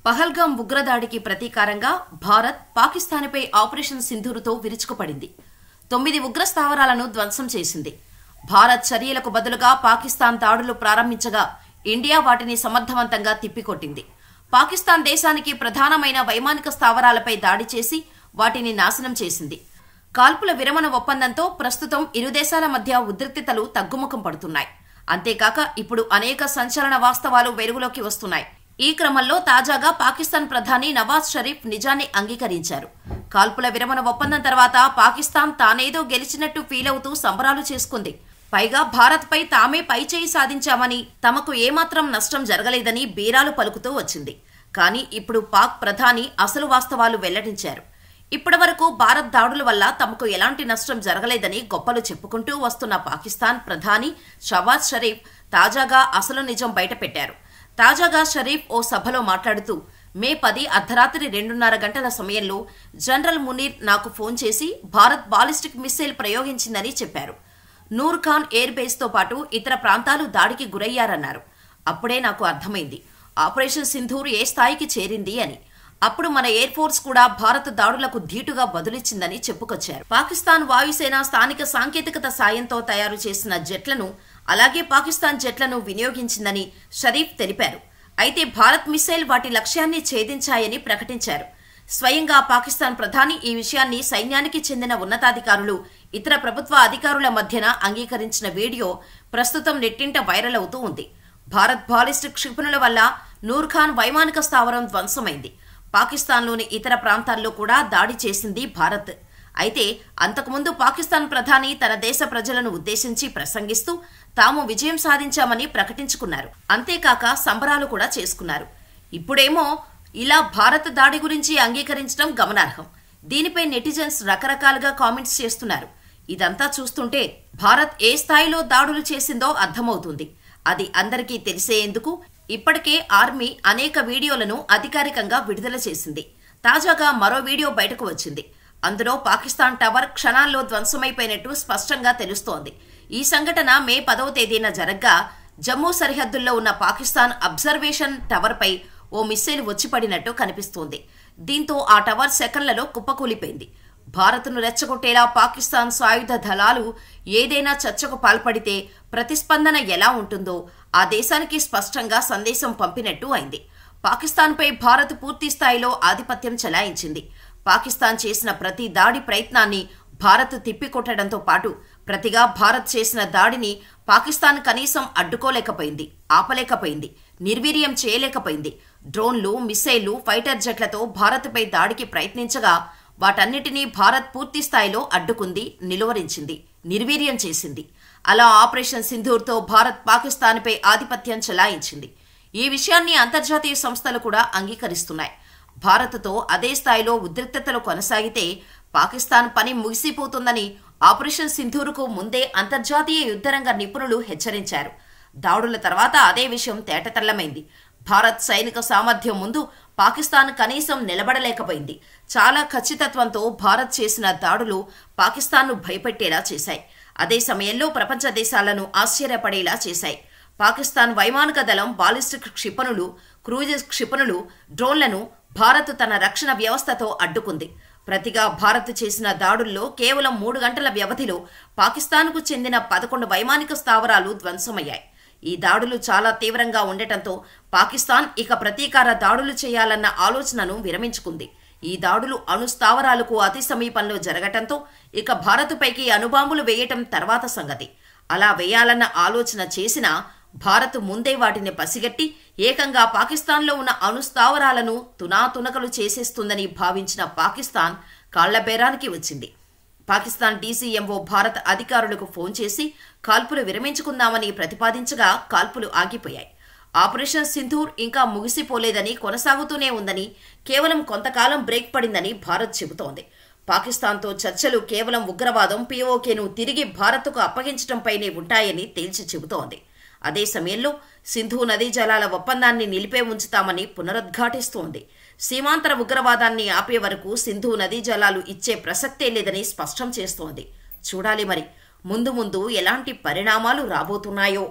Pahalgam ఉగ్రదాడికి ప్రతీకారంగా Bharat పాకిస్తాన్పై operation సింధూర్తో విరుచుకుపడింది. 9 ఉగ్ర స్థావరాలను ధ్వంసం చేసింది. భారత్ చర్యలకు బదులుగా పాకిస్తాన్ దాడులు ప్రారంభించగా ఇండియా వాటిని సమర్థవంతంగా తిప్పికొట్టింది. పాకిస్తాన్ దేశానికి ప్రధానమైన వైమానిక స్థావరాలపై దాడి చేసి వాటిని నాశనం చేసింది. కాల్పుల విరమణ ఒప్పందంతో ప్రస్తుతం ఇరు దేశాల మధ్య ఉద్రిక్తతలు తగ్గుముఖం పడుతున్నాయి. అంతేకాక ఇప్పుడు అనేక సంచలన వాస్తవాలు వెలుగులోకి వస్తున్నాయి. ఈ క్రమంలో తాజాగా పాకిస్తాన్ ప్రధాని నవాజ్ షరీఫ్ నిజాన్ని అంగీకరించారు. కాల్పుల విరమణ ఒప్పందం తర్వాత పాకిస్తాన్ తానేదో గెలిచినట్టు ఫీల్ అవుతూ సంబరాలు చేసుకుంది. పైగా భారత్పై తామే పైచేయి సాధించామని, తమకు ఏమాత్రం నష్టం జరగలేదని బీరాలు పలుకుతూ వచ్చింది. కానీ ఇప్పుడు పాక్ ప్రధాని అసలు వాస్తవాలు వెల్లడించారు. ఇప్పటివరకు భారత్ దాడుల వల్ల తమకు ఎలాంటి నష్టం జరగలేదని గొప్పలు చెప్పుకుంటూ వస్తున్న పాకిస్తాన్ ప్రధాని షహబాజ్ షరీఫ్ తాజాగా అసలు నిజం బయటపెట్టారు. తాజాగా షరీఫ్ ఓ సభలో మాట్లాడుతూ మే 10 అర్ధరాత్రి 2:30 గంటల సమయంలో జనరల్ మునీర్ నాకు ఫోన్ చేసి భారత్ బాలిస్టిక్ మిస్సైల్ ప్రయోగించిందని చెప్పారు. నూర్ ఖాన్ ఎయిర్ బేస్తో పాటు ఇతర ప్రాంతాలు దాడికి గురయ్యారన్నారు. అప్పుడే నాకు అర్థమైంది ఆపరేషన్ సింధూర్ ఏ స్థాయికి చేరింది అని. అప్పుడు మన ఎయిర్ ఫోర్స్ కూడా భారత్ దాడులకు ధీటుగా బదులిచ్చిందని చెప్పుకొచ్చారు. పాకిస్తాన్ వాయుసేన స్థానిక సాంకేతికత సాయంతో తయారు చేసిన జెట్లను, అలాగే పాకిస్తాన్ జెట్లను వినియోగించిందని షరీఫ్ తెలిపారు. అయితే భారత్ మిస్సైల్ వాటి లక్ష్యాన్ని ఛేదించాయని ప్రకటించారు. స్వయంగా పాకిస్తాన్ ప్రధాని ఈ విషయాన్ని సైన్యానికి చెందిన ఉన్నతాధికారులు, ఇతర ప్రభుత్వ అధికారుల మధ్యన అంగీకరించిన వీడియో ప్రస్తుతం నెట్టింట వైరల్ అవుతూ ఉంది. భారత్ బాలిస్టిక్ క్షిపణుల వల్ల నూర్ ఖాన్ వైమానిక స్థావరం ధ్వంసమైంది. పాకిస్తాన్లోని ఇతర ప్రాంతాల్లో కూడా దాడి చేసింది భారత్. అయితే అంతకుముందు పాకిస్తాన్ ప్రధాని తన దేశ ప్రజలను ఉద్దేశించి ప్రసంగిస్తూ తాము విజయం సాధించామని ప్రకటించుకున్నారు. అంతేకాక సంబరాలు కూడా చేసుకున్నారు. ఇప్పుడేమో ఇలా భారత్ దాడి గురించి అంగీకరించడం గమనార్హం. దీనిపై నెటిజన్స్ రకరకాలుగా కామెంట్స్ చేస్తున్నారు. ఇదంతా చూస్తుంటే భారత్ ఏ స్థాయిలో దాడులు చేసిందో అర్థమవుతుంది. అది అందరికీ తెలిసేందుకు ఇప్పటికే ఆర్మీ అనేక వీడియోలను అధికారికంగా విడుదల చేసింది. తాజాగా మరో వీడియో బయటకు వచ్చింది. అందులో పాకిస్తాన్ టవర్ క్షణాల్లో ధ్వంసమైపోయినట్టు స్పష్టంగా తెలుస్తోంది. ఈ సంఘటన మే 10వ తేదీన జరగ్గా జమ్మూ సరిహద్దుల్లో ఉన్న పాకిస్తాన్ అబ్జర్వేషన్ టవర్పై ఓ మిస్సైల్ వచ్చిపడినట్టు కనిపిస్తోంది. దీంతో ఆ టవర్ సెకన్లలో కుప్పకూలిపోయింది. భారత్ను రెచ్చగొట్టేలా పాకిస్తాన్ సాయుధ దళాలు ఏదైనా చర్చకు పాల్పడితే ప్రతిస్పందన ఎలా ఉంటుందో ఆ దేశానికి స్పష్టంగా సందేశం పంపినట్టు అయింది. పాకిస్తాన్పై భారత్ పూర్తి స్థాయిలో ఆధిపత్యం చెలాయించింది. పాకిస్తాన్ చేసిన ప్రతి దాడి ప్రయత్నాన్ని భారత్ తిప్పికొట్టడంతో పాటు ప్రతిగా భారత్ చేసిన దాడిని పాకిస్తాన్ కనీసం అడ్డుకోలేకపోయింది, ఆపలేకపోయింది, నిర్వీర్యం చేయలేకపోయింది. డ్రోన్లు, మిస్సైళ్లు, ఫైటర్ జెట్లతో భారత్పై దాడికి ప్రయత్నించగా వాటన్నిటినీ భారత్ పూర్తి స్థాయిలో అడ్డుకుంది, నిలువరించింది, నిర్వీర్యం చేసింది. అలా ఆపరేషన్ సింధూర్తో భారత్ పాకిస్తాన్పై ఆధిపత్యం చెలాయించింది. ఈ విషయాన్ని అంతర్జాతీయ సంస్థలు కూడా అంగీకరిస్తున్నాయి. భారత్తో అదే స్థాయిలో ఉద్రిక్తతలు కొనసాగితే పాకిస్తాన్ పని ముగిసిపోతుందని ఆపరేషన్ సింధూర్కు ముందే అంతర్జాతీయ యుద్ధరంగ నిపుణులు హెచ్చరించారు. దాడుల తర్వాత అదే విషయం తేటతెల్లమైంది. భారత్ సైనిక సామర్థ్యం ముందు పాకిస్తాన్ కనీసం నిలబడలేకపోయింది. చాలా ఖచ్చితత్వంతో భారత్ చేసిన దాడులు పాకిస్తాన్ను భయపెట్టేలా చేశాయి. అదే సమయంలో ప్రపంచ దేశాలను ఆశ్చర్యపడేలా చేశాయి. పాకిస్తాన్ వైమానిక దళం బాలిస్టిక్ క్షిపణులు, క్రూయిజ్ క్షిపణులు, డ్రోన్లను భారత్ తన రక్షణ వ్యవస్థతో అడ్డుకుంది. ప్రతిగా భారత్ చేసిన దాడుల్లో కేవలం 3 గంటల వ్యవధిలో పాకిస్తాన్కు చెందిన 11 వైమానిక స్థావరాలు ధ్వంసమయ్యాయి. ఈ దాడులు చాలా తీవ్రంగా ఉండటంతో పాకిస్తాన్ ఇక ప్రతీకార దాడులు చేయాలన్న ఆలోచనను విరమించుకుంది. ఈ దాడులు అణు స్థావరాలకు అతి సమీపంలో జరగటంతో ఇక భారత్పైకి అణుబాంబులు వేయటం తర్వాత సంగతి. అలా వేయాలన్న ఆలోచన చేసినా భారత్ ముందే వాటిని పసిగట్టి ఏకంగా పాకిస్తాన్లో ఉన్న అణు స్థావరాలను తునాతునకలు చేసేస్తుందని భావించిన పాకిస్తాన్ కాళ్లబేరానికి వచ్చింది. పాకిస్తాన్ డీసీఎంఓ భారత్ అధికారులకు ఫోన్ చేసి కాల్పులు విరమించుకుందామని ప్రతిపాదించగా కాల్పులు ఆగిపోయాయి. ఆపరేషన్ సింధూర్ ఇంకా ముగిసిపోలేదని, కొనసాగుతూనే ఉందని, కేవలం కొంతకాలం బ్రేక్ పడిందని భారత్ చెబుతోంది. పాకిస్తాన్తో చర్చలు కేవలం ఉగ్రవాదం, పీఓకేను తిరిగి భారత్కు అప్పగించడంపైనే ఉంటాయని తేల్చి చెబుతోంది. అదే సమయంలో సింధు నదీ జలాల ఒప్పందాన్ని నిలిపే ఉంచుతామని పునరుద్ఘాటిస్తోంది. సీమాంతర ఉగ్రవాదాన్ని ఆపే వరకు సింధు నదీ జలాలు ఇచ్చే ప్రసక్తే లేదని స్పష్టం చేస్తోంది. చూడాలి మరి ముందు ముందు ఎలాంటి పరిణామాలు రాబోతున్నాయో.